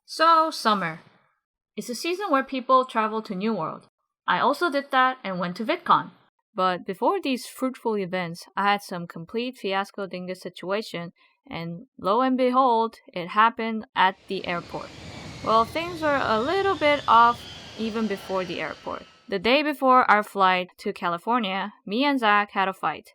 So, summer. It's a season where people travel to New World. I also did that and went to VidCon. But before these fruitful events, I had some complete fiasco dingus situation, and lo and behold, it happened at the airport. Well, things were a little bit off even before the airport. The day before our flight to California, me and Zach had a fight.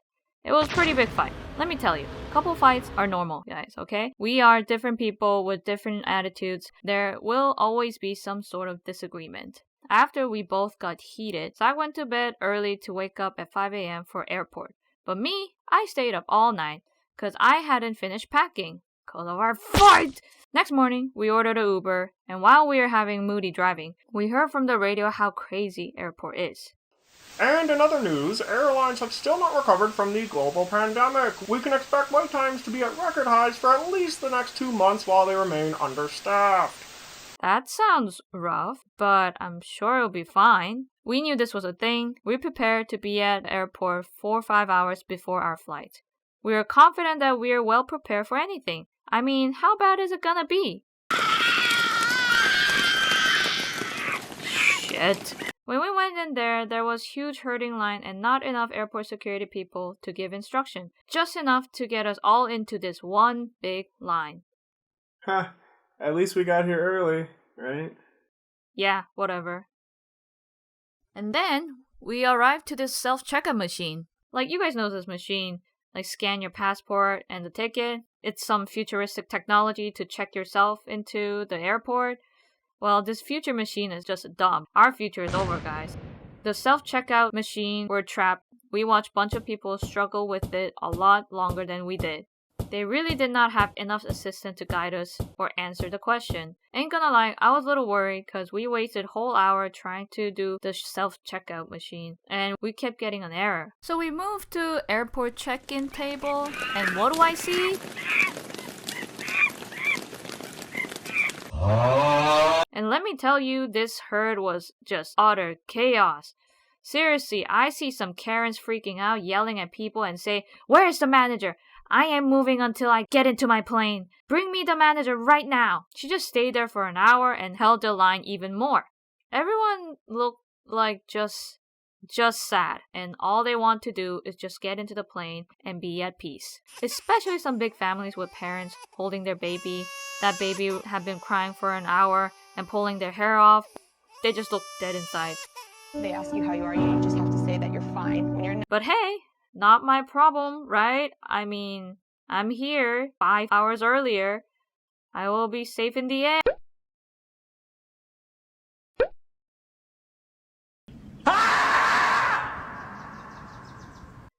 It was a pretty big fight. Let me tell you, couple fights are normal, guys, okay? We are different people with different attitudes. There will always be some sort of disagreement. After we both got heated, Zach went to bed early to wake up at 5 a.m. for airport. But me, I stayed up all night because I hadn't finished packing because of our fight. Next morning, we ordered an Uber, and while we were having moody driving, we heard from the radio how crazy airport is. And in other news, airlines have still not recovered from the global pandemic. We can expect wait times to be at record highs for at least the next 2 months while they remain understaffed. That sounds rough, but I'm sure it'll be fine. We knew this was a thing. We prepared to be at the airport 4 or 5 hours before our flight. We are confident that we are well prepared for anything. I mean, how bad is it gonna be? Shit. When we went in there was huge herding line and not enough airport security people to give instruction. Just enough to get us all into this one big line. At least we got here early, right? Yeah, whatever. And then we arrived to this self-checkout machine. Like, you guys know this machine. Like, scan your passport and the ticket. It's some futuristic technology to check yourself into the airport. Well, this future machine is just dumb. Our future is over, guys. The self-checkout machine were trapped. We watched a bunch of people struggle with it a lot longer than we did. They really did not have enough assistance to guide us or answer the question. Ain't gonna lie, I was a little worried because we wasted a whole hour trying to do the self-checkout machine and we kept getting an error. So we moved to airport check-in table and what do I see? And let me tell you, this herd was just utter chaos. Seriously, I see some Karens freaking out, yelling at people and say, "Where's the manager? I am moving until I get into my plane. Bring me the manager right now." She just stayed there for an hour and held the line even more. Everyone looked like just sad, and all they want to do is just get into the plane and be at peace. Especially some big families with parents holding their baby. That baby had been crying for an hour and pulling their hair off. They just looked dead inside. They ask you how you are, you just have to say that you're fine when you're not. But hey, not my problem, right? I mean, I'm here 5 hours earlier. I will be safe in the air.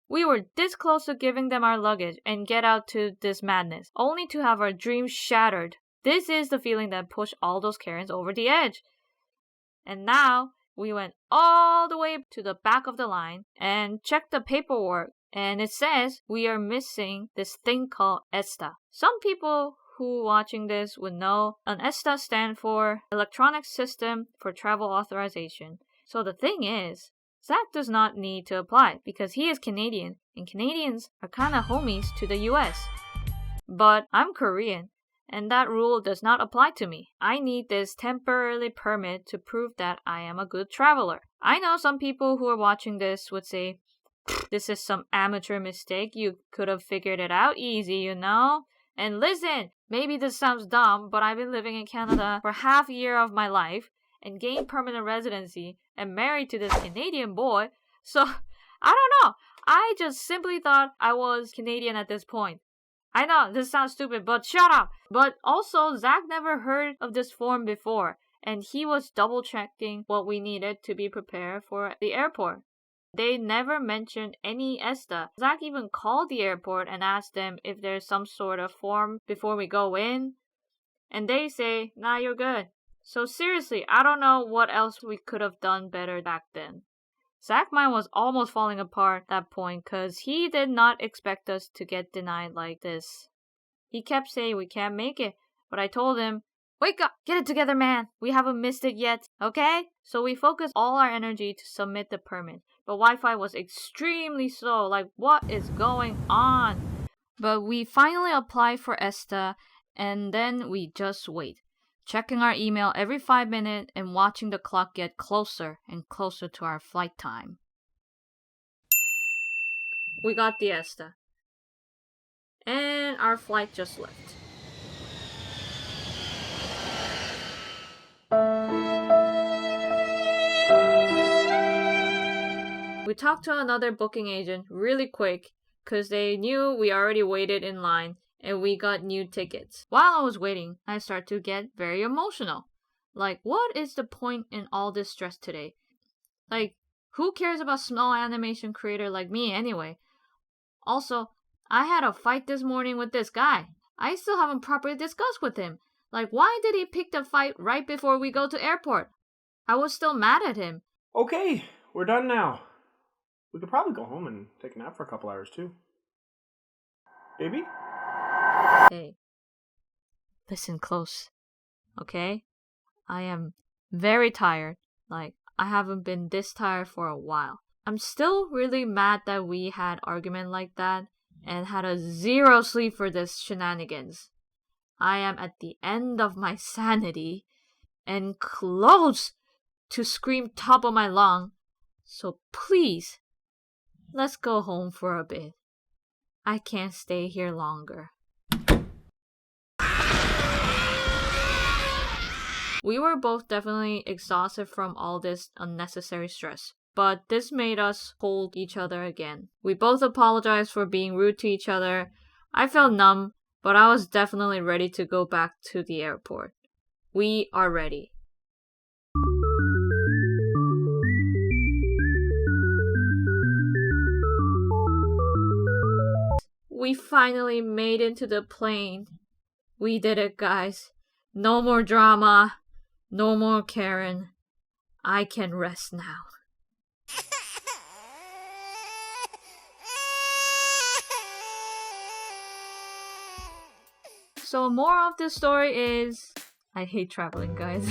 We were this close to giving them our luggage and get out to this madness, only to have our dreams shattered. This is the feeling that pushed all those Karens over the edge. And now, we went all the way to the back of the line and checked the paperwork, and it says we are missing this thing called ESTA. Some people who watching this would know an ESTA stands for Electronic System for Travel Authorization. So the thing is, Zach does not need to apply because he is Canadian and Canadians are kinda homies to the US. But I'm Korean and that rule does not apply to me. I need this temporary permit to prove that I am a good traveler. I know some people who are watching this would say, "This is some amateur mistake. You could have figured it out easy, you know?" And listen, maybe this sounds dumb, but I've been living in Canada for half a year of my life and gained permanent residency and married to this Canadian boy. So, I don't know. I just simply thought I was Canadian at this point. I know, this sounds stupid, but shut up! But also, Zach never heard of this form before, and he was double-checking what we needed to be prepared for the airport. They never mentioned any ESTA. Zach even called the airport and asked them if there's some sort of form before we go in. And they say, "Nah, you're good." So seriously, I don't know what else we could have done better back then. Zach's mind was almost falling apart at that point because he did not expect us to get denied like this. He kept saying we can't make it, but I told him, "Wake up! Get it together, man! We haven't missed it yet, okay?" So we focused all our energy to submit the permit, but Wi-Fi was extremely slow, like what is going on? But we finally applied for ESTA, and then we just wait. checking our email every 5 minutes and watching the clock get closer and closer to our flight time. We got the ESTA. And our flight just left. We talked to another booking agent really quick because they knew we already waited in line and we got new tickets. While I was waiting, I started to get very emotional. Like, what is the point in all this stress today? Like, who cares about small animation creator like me anyway? Also, I had a fight this morning with this guy. I still haven't properly discussed with him. Like, why did he pick the fight right before we go to airport? I was still mad at him. Okay, we're done now. We could probably go home and take a nap for a couple hours too. Baby? Hey, listen close, okay? I am very tired. Like, I haven't been this tired for a while. I'm still really mad that we had argument like that and had a zero sleep for this shenanigans. I am at the end of my sanity and close to scream top of my lung. So please, let's go home for a bit. I can't stay here longer. We were both definitely exhausted from all this unnecessary stress, but this made us hold each other again. We both apologized for being rude to each other. I felt numb, but I was definitely ready to go back to the airport. We are ready. We finally made it to the plane. We did it, guys. No more drama. No more Karen. I can rest now. So moral of this story is, I hate traveling, guys.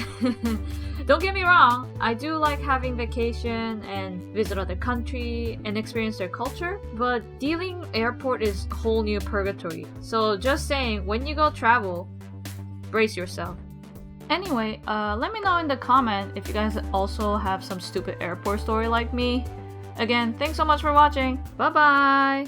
Don't get me wrong, I do like having vacation and visit other country and experience their culture, but dealing airport is a whole new purgatory. So just saying, when you go travel, brace yourself. Anyway, let me know in the comment if you guys also have some stupid airport story like me. Again, thanks so much for watching. Bye bye!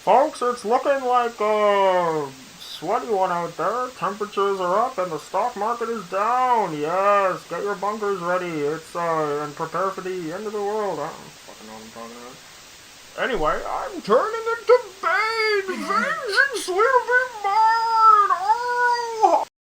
Folks, it's looking like a sweaty one out there. Temperatures are up and the stock market is down. Yes, get your bunkers ready. It's and prepare for the end of the world. I don't fucking know what I'm talking about. Anyway, I'm turning into Bane. Vengeance will be